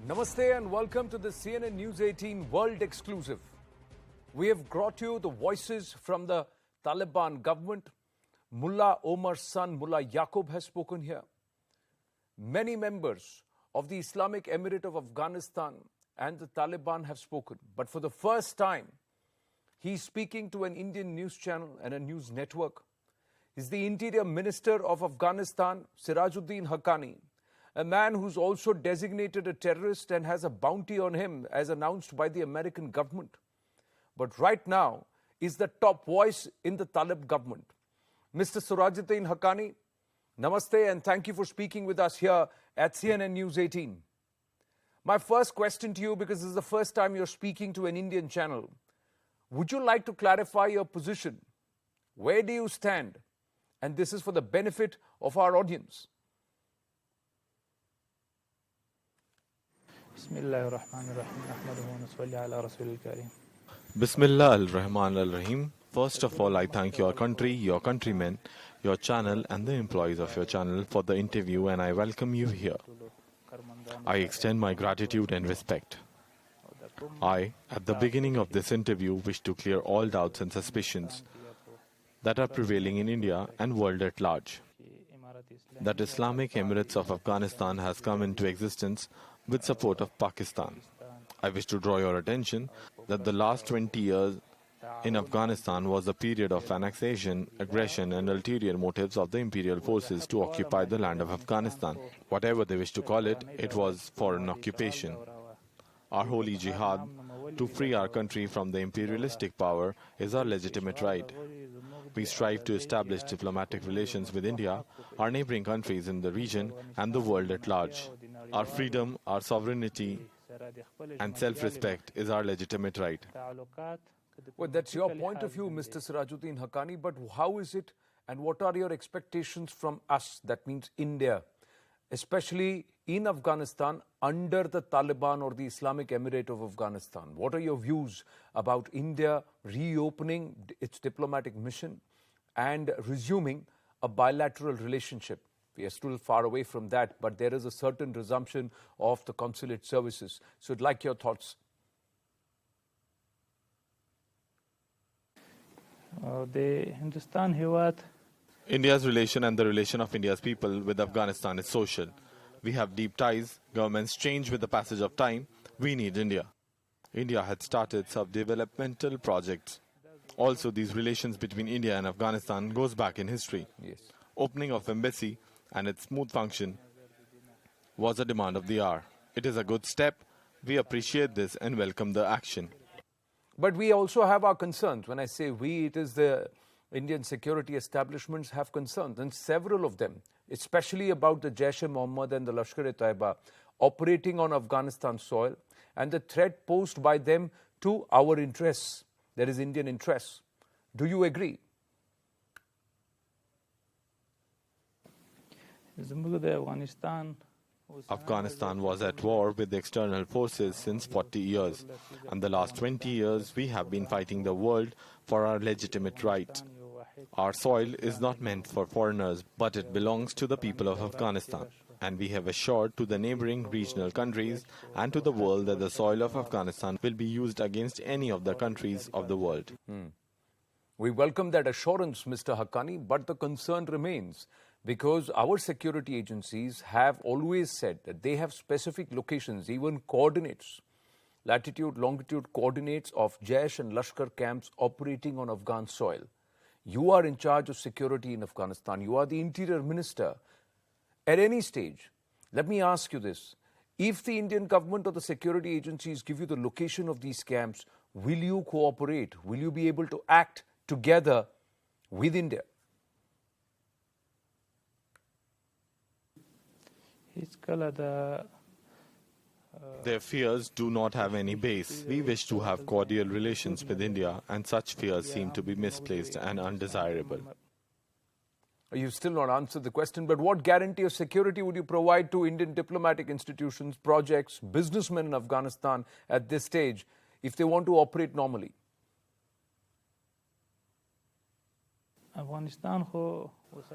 Namaste and welcome to the CNN News 18 World Exclusive. We have brought you the voices from the Taliban government. Mullah Omar's son, Mullah Yaqub, has spoken here. Many members of the Islamic Emirate of Afghanistan and the Taliban have spoken. But for the first time, he's speaking to an Indian news channel and a news network. He's the Interior Minister of Afghanistan, Sirajuddin Haqqani, a man who's also designated a terrorist and has a bounty on him as announced by the American government. But right now is the top voice in the Talib government. Mr. Sirajuddin Haqqani, namaste and thank you for speaking with us here at CNN News 18. My first question to you, because this is the first time you're speaking to an Indian channel, would you like to clarify your position? Where do you stand? And this is for the benefit of our audience. Bismillah al-Rahman al-Rahim. First of all, I thank your country, your countrymen, your channel and the employees of your channel for the interview, and I welcome you here. I extend my gratitude and respect. I, at the beginning of this interview, wish to clear all doubts and suspicions that are prevailing in India and world at large. That Islamic Emirates of Afghanistan has come into existence with support of Pakistan. I wish to draw your attention that the last 20 years in Afghanistan was a period of annexation, aggression and ulterior motives of the imperial forces to occupy the land of Afghanistan. Whatever they wish to call it, it was foreign occupation. Our holy jihad to free our country from the imperialistic power is our legitimate right. We strive to establish diplomatic relations with India, our neighboring countries in the region and the world at large. Our freedom, our sovereignty and self-respect is our legitimate right. Well, that's your point of view, Mr. Sirajuddin Haqqani, but how is it and what are your expectations from us, that means India, especially in Afghanistan under the Taliban or the Islamic Emirate of Afghanistan? What are your views about India reopening its diplomatic mission and resuming a bilateral relationship? We are still far away from that, but there is a certain resumption of the consulate services. So I'd like your thoughts. India's relation and the relation of India's people with Afghanistan is social. We have deep ties, governments change with the passage of time, we need India. India had started sub-developmental projects. Also, these relations between India and Afghanistan goes back in history. Yes. Opening of embassy and its smooth function was a demand of the hour. It is a good step. We appreciate this and welcome the action. But we also have our concerns. When I say we, it is the Indian security establishments have concerns, and several of them, especially about the Jaish-e-Mohammed and the Lashkar-e-Taiba operating on Afghanistan soil and the threat posed by them to our interests, that is Indian interests. Do you agree? Afghanistan was at war with the external forces since 40 years, and the last 20 years we have been fighting the world for our legitimate right. Our soil is not meant for foreigners, but it belongs to the people of Afghanistan. And we have assured to the neighboring regional countries and to the world that the soil of Afghanistan will be used against any of the countries of the world. We welcome that assurance, Mr. Haqqani, but the concern remains because our security agencies have always said that they have specific locations, even coordinates, latitude, longitude coordinates of Jaish and Lashkar camps operating on Afghan soil. You are in charge of security in Afghanistan. You are the Interior Minister. At any stage, let me ask you this. If the Indian government or the security agencies give you the location of these camps, will you cooperate? Will you be able to act together with India? Their fears do not have any base. We wish to have cordial relations with India, and such fears seem to be misplaced and undesirable. You've still not answered the question, but what guarantee of security would you provide to Indian diplomatic institutions, projects, businessmen in Afghanistan at this stage if they want to operate normally?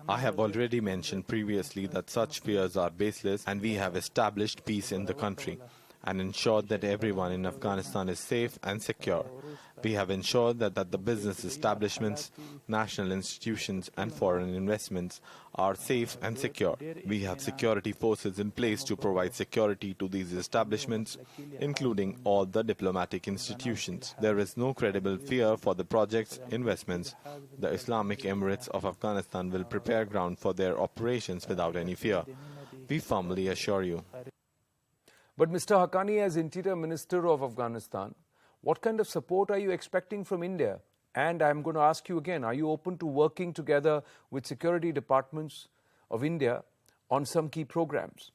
I have already mentioned previously that such fears are baseless and we have established peace in the country. and ensured that everyone in Afghanistan is safe and secure. We have ensured that the business establishments, national institutions and foreign investments are safe and secure. We have security forces in place to provide security to these establishments, including all the diplomatic institutions. There is no credible fear for the project's investments. The Islamic Emirates of Afghanistan will prepare ground for their operations without any fear. We firmly assure you. But Mr. Haqqani, as Interior Minister of Afghanistan, what kind of support are you expecting from India? And I'm going to ask you again, are you open to working together with security departments of India on some key programs?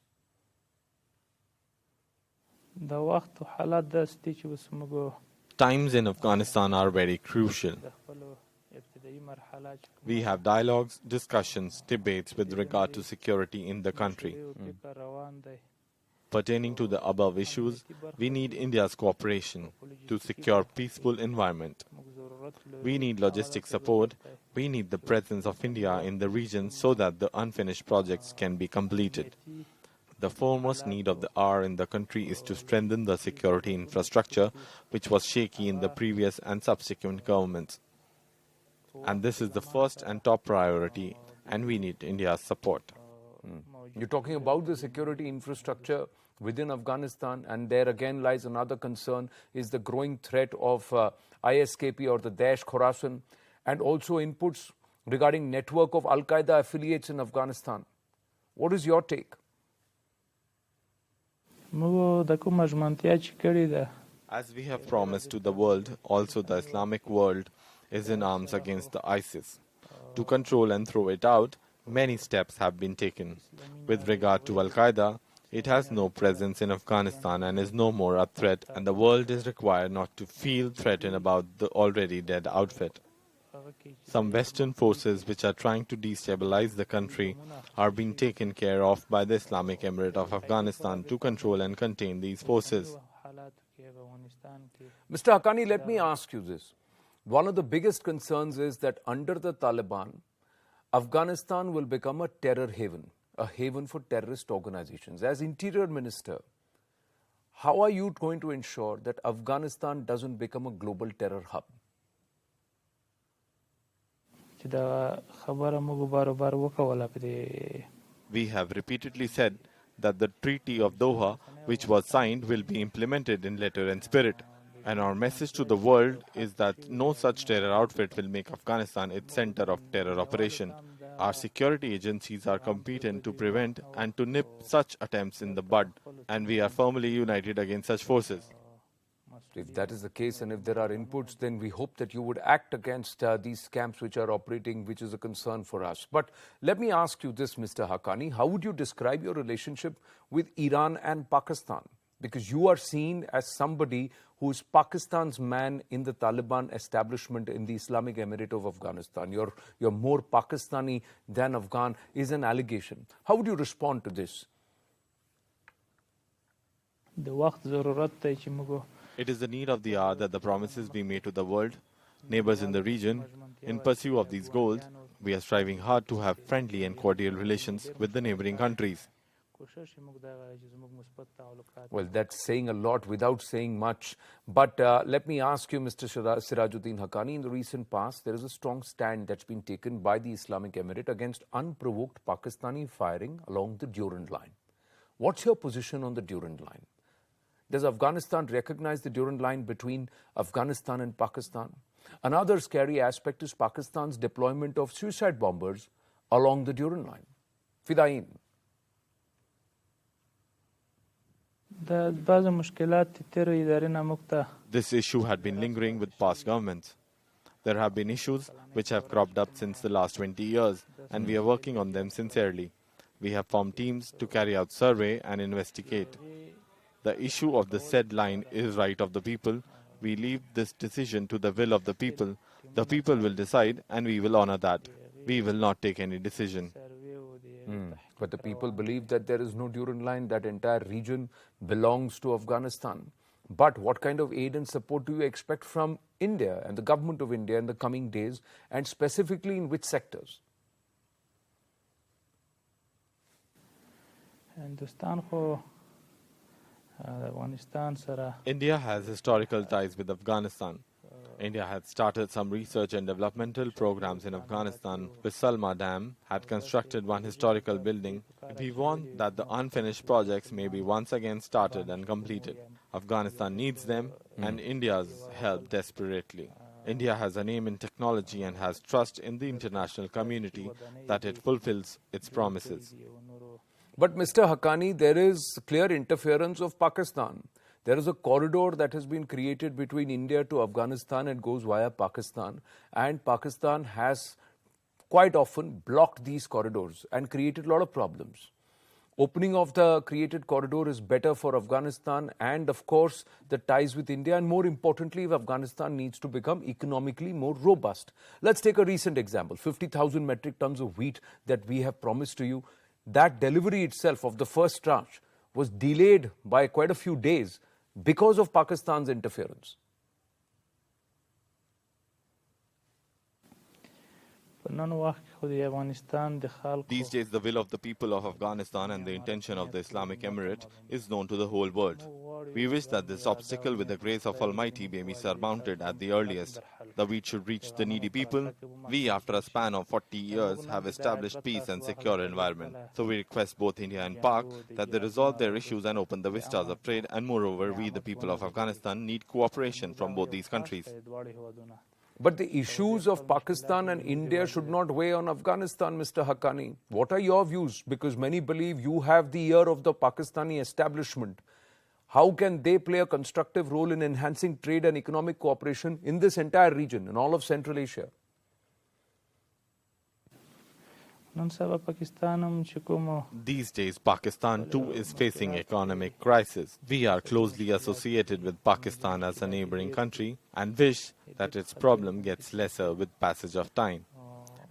Times in Afghanistan are very crucial. We have dialogues, discussions, debates with regard to security in the country. Pertaining to the above issues, we need India's cooperation to secure peaceful environment. We need logistic support. We need the presence of India in the region so that the unfinished projects can be completed. The foremost need of the hour in the country is to strengthen the security infrastructure, which was shaky in the previous and subsequent governments. And this is the first and top priority, and we need India's support. You're talking about the security infrastructure within Afghanistan, and there again lies another concern, is the growing threat of ISKP or the Daesh Khorasan, and also inputs regarding network of Al-Qaeda affiliates in Afghanistan. What is your take? As we have promised to the world, also the Islamic world is in arms against the ISIS. To control and throw it out, many steps have been taken. With regard to Al-Qaeda, it has no presence in Afghanistan and is no more a threat, and the world is required not to feel threatened about the already dead outfit. Some Western forces which are trying to destabilize the country are being taken care of by the Islamic Emirate of Afghanistan to control and contain these forces. Mr. Haqqani, let me ask you this. One of the biggest concerns is that under the Taliban, Afghanistan will become a terror haven, a haven for terrorist organizations. As Interior Minister, how are you going to ensure that Afghanistan doesn't become a global terror hub? We have repeatedly said that the Treaty of Doha, which was signed, will be implemented in letter and spirit. And our message to the world is that no such terror outfit will make Afghanistan its center of terror operation. Our security agencies are competent to prevent and to nip such attempts in the bud, and we are firmly united against such forces. If that is the case, and if there are inputs, then we hope that you would act against these camps which are operating, which is a concern for us. But let me ask you this, Mr. Haqqani, how would you describe your relationship with Iran and Pakistan? Because you are seen as somebody who is Pakistan's man in the Taliban establishment in the Islamic Emirate of Afghanistan. You're more Pakistani than Afghan is an allegation. How would you respond to this? It is the need of the hour that the promises we made to the world, neighbors in the region, in pursuit of these goals, we are striving hard to have friendly and cordial relations with the neighboring countries. Well, that's saying a lot without saying much. But let me ask you, Mr. Sirajuddin Haqqani, in the recent past, there is a strong stand that's been taken by the Islamic Emirate against unprovoked Pakistani firing along the Durand Line. What's your position on the Durand Line? Does Afghanistan recognize the Durand Line between Afghanistan and Pakistan? Another scary aspect is Pakistan's deployment of suicide bombers along the Durand Line. Fidain. This issue had been lingering with past governments. There have been issues which have cropped up since the last 20 years, and we are working on them sincerely. We have formed teams to carry out survey and investigate. The issue of the said line is right of the people. We leave this decision to the will of the people. The people will decide, and we will honor that. We will not take any decision. But the people believe that there is no Durand Line, that entire region belongs to Afghanistan. But what kind of aid and support do you expect from India and the government of India in the coming days, and specifically in which sectors? India has historical ties with Afghanistan. India had started some research and developmental programs in Afghanistan. With Salma Dam, had constructed one historical building. We want that the unfinished projects may be once again started and completed. Afghanistan needs them and India's help desperately. India has a name in technology and has trust in the international community that it fulfills its promises. But Mr. Haqqani, there is clear interference of Pakistan. There is a corridor that has been created between India to Afghanistan and goes via Pakistan. And Pakistan has quite often blocked these corridors and created a lot of problems. Opening of the created corridor is better for Afghanistan and, of course, the ties with India. And more importantly, if Afghanistan needs to become economically more robust. Let's take a recent example. 50,000 metric tons of wheat that we have promised to you. That delivery itself of the first tranche was delayed by quite a few days because of Pakistan's interference. These days, the will of the people of Afghanistan and the intention of the Islamic Emirate is known to the whole world. We wish that this obstacle, with the grace of Almighty, may be surmounted at the earliest. The wheat should reach the needy people. We, after a span of 40 years, have established peace and secure environment. So we request both India and Pak that they resolve their issues and open the vistas of trade. And moreover, we, the people of Afghanistan, need cooperation from both these countries. But the issues of Pakistan and India should not weigh on Afghanistan, Mr. Haqqani. What are your views? Because many believe you have the ear of the Pakistani establishment. How can they play a constructive role in enhancing trade and economic cooperation in this entire region, in all of Central Asia? These days, Pakistan too is facing economic crisis. We are closely associated with Pakistan as a neighboring country and wish that its problem gets lesser with passage of time.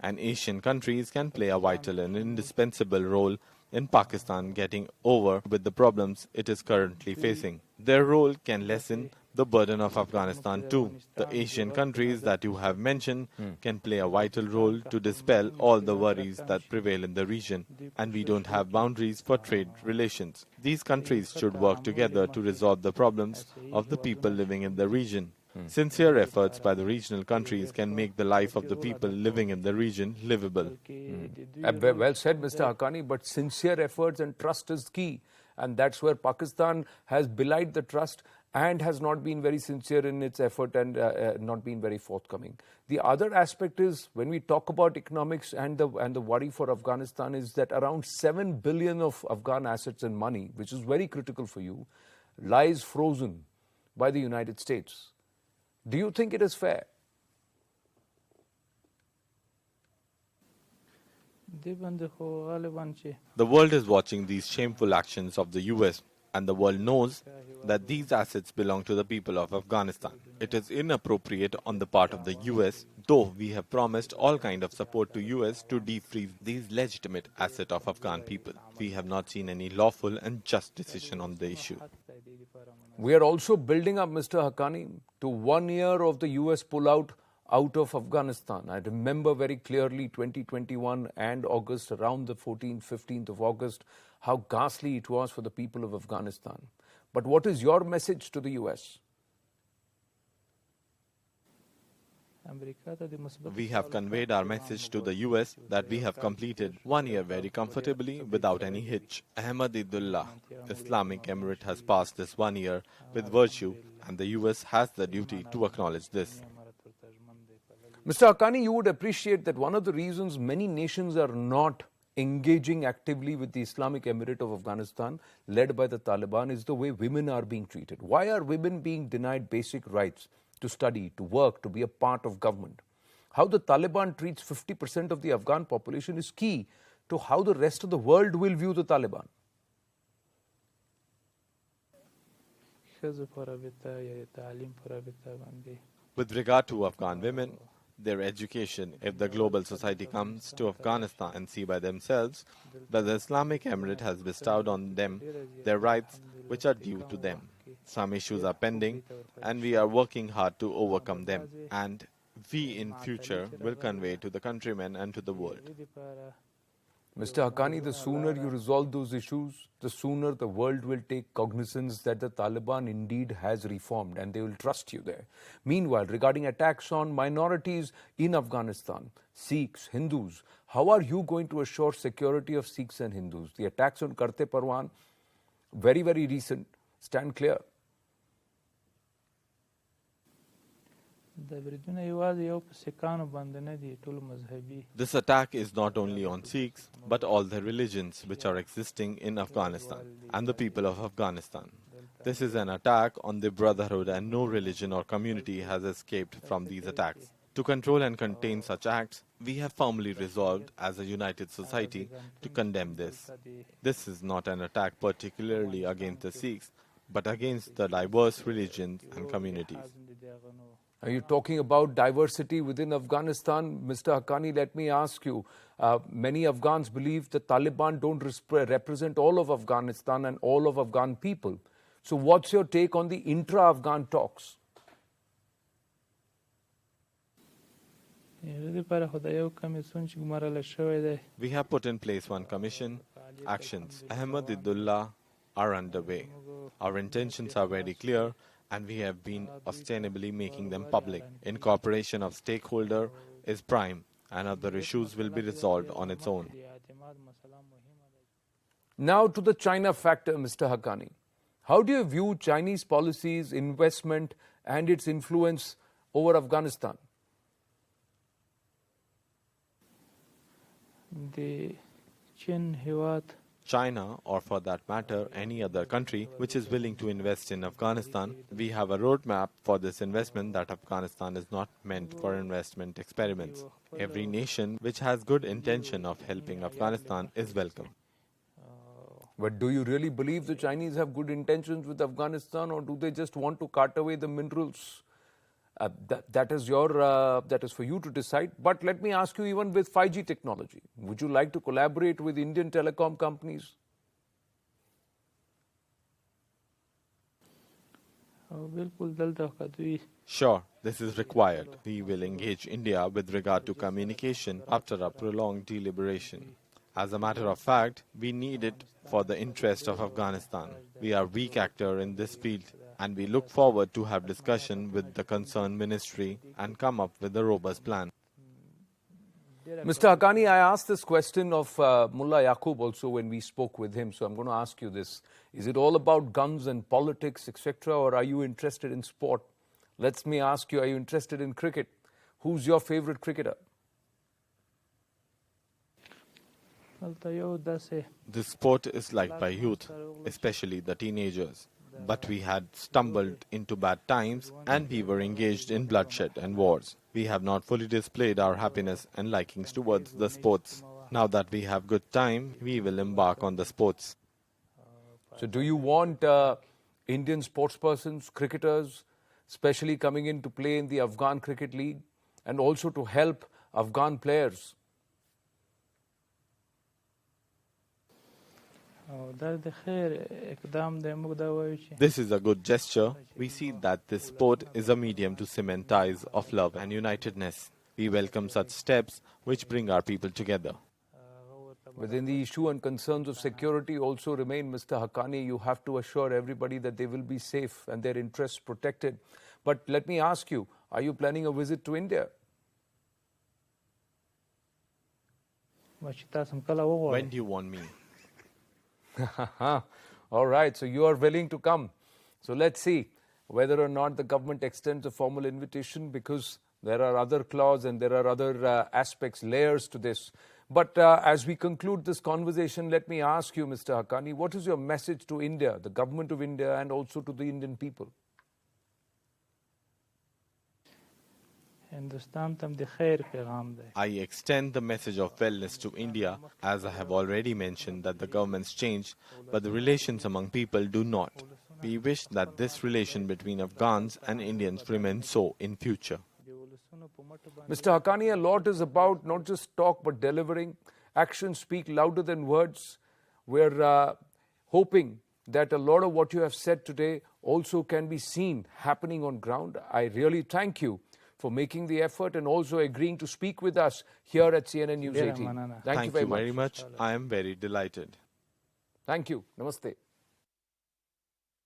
And Asian countries can play a vital and indispensable role in Pakistan getting over with the problems it is currently facing. Their role can lessen the burden of Afghanistan too. The Asian countries that you have mentioned can play a vital role to dispel all the worries that prevail in the region. And we don't have boundaries for trade relations. These countries should work together to resolve the problems of the people living in the region. Sincere efforts by the regional countries can make the life of the people living in the region livable. Well said, Mr. Haqqani, but sincere efforts and trust is key. And that's where Pakistan has belied the trust and has not been very sincere in its effort and not been very forthcoming. The other aspect is, when we talk about economics and the worry for Afghanistan, is that around 7 billion of Afghan assets and money, which is very critical for you, lies frozen by the United States. Do you think it is fair? The world is watching these shameful actions of the US, and the world knows that these assets belong to the people of Afghanistan. It is inappropriate on the part of the US, though we have promised all kind of support to US to defreeze these legitimate assets of Afghan people. We have not seen any lawful and just decision on the issue. We are also building up, Mr. Haqqani, to 1 year of the US pullout out of Afghanistan. I remember very clearly 2021 and August, around the 14th, 15th of August, how ghastly it was for the people of Afghanistan. But what is your message to the US? We have conveyed our message to the US that we have completed 1 year very comfortably without any hitch. Ahmadullah, Islamic Emirate has passed this 1 year with virtue, and the US has the duty to acknowledge this. Mr. Haqqani, you would appreciate that one of the reasons many nations are not engaging actively with the Islamic Emirate of Afghanistan, led by the Taliban, is the way women are being treated. Why are women being denied basic rights to study, to work, to be a part of government? How the Taliban treats 50% of the Afghan population is key to how the rest of the world will view the Taliban. With regard to Afghan women, their education, if the global society comes to Afghanistan and see by themselves that the Islamic Emirate has bestowed on them their rights which are due to them. Some issues are pending and we are working hard to overcome them, and we in future will convey to the countrymen and to the world. Mr. Haqqani, the sooner you resolve those issues, the sooner the world will take cognizance that the Taliban indeed has reformed and they will trust you there. Meanwhile, regarding attacks on minorities in Afghanistan, Sikhs, Hindus, how are you going to assure security of Sikhs and Hindus? The attacks on Karte Parwan, very, very recent, stand clear. This attack is not only on Sikhs, but all the religions which are existing in Afghanistan and the people of Afghanistan. This is an attack on the brotherhood, and no religion or community has escaped from these attacks. To control and contain such acts, we have firmly resolved as a united society to condemn this. This is not an attack particularly against the Sikhs, but against the diverse religions and communities. Are you talking about diversity within Afghanistan? Mr. Haqqani, let me ask you, many Afghans believe the Taliban don't represent all of Afghanistan and all of Afghan people. So what's your take on the intra-Afghan talks? We have put in place one commission. Actions, Ahmadullah, are underway. Our intentions are very clear, and we have been ostensibly making them public. Incorporation of stakeholder is prime, and other issues will be resolved on its own. Now to the China factor, Mr. Haqqani. How do you view Chinese policies, investment, and its influence over Afghanistan? China, or for that matter, any other country which is willing to invest in Afghanistan, we have a roadmap for this investment that Afghanistan is not meant for investment experiments. Every nation which has good intention of helping Afghanistan is welcome. But do you really believe the Chinese have good intentions with Afghanistan, or do they just want to cart away the minerals? That is for you to decide. But let me ask you, even with 5G technology, would you like to collaborate with Indian telecom companies? Sure, this is required. We will engage India with regard to communication after a prolonged deliberation. As a matter of fact, we need it for the interest of Afghanistan. We are a weak actor in this field, and we look forward to have discussion with the concerned ministry and come up with a robust plan. Mr. Haqqani, I asked this question of Mullah Yaqub also when we spoke with him, so I'm going to ask you this. Is it all about guns and politics, etc., or are you interested in sport? Let me ask you, are you interested in cricket? Who's your favorite cricketer? This sport is liked by youth, especially the teenagers. But we had stumbled into bad times and we were engaged in bloodshed and wars. We have not fully displayed our happiness and likings towards the sports. Now that we have good time, we will embark on the sports. So do you want Indian sportspersons, cricketers, especially coming in to play in the Afghan Cricket League and also to help Afghan players? This is a good gesture. We see that this sport is a medium to cement ties of love and unitedness. We welcome such steps which bring our people together. Within the issue and concerns of security also remain, Mr. Haqqani, you have to assure everybody that they will be safe and their interests protected. But let me ask you, are you planning a visit to India? When do you want me? All right, so you are willing to come. So let's see whether or not the government extends a formal invitation, because there are other clauses and there are other aspects, layers to this. But as we conclude this conversation, let me ask you, Mr. Haqqani, what is your message to India, the government of India, and also to the Indian people? I extend the message of wellness to India, as I have already mentioned that the governments change, but the relations among people do not. We wish that this relation between Afghans and Indians remains so in future. Mr. Haqqani, a lot is about not just talk but delivering. Actions speak louder than words. We're hoping that a lot of what you have said today also can be seen happening on ground. I really thank you for making the effort and also agreeing to speak with us here at CNN News 18. Thank you very much. I am very delighted. Thank you. Namaste.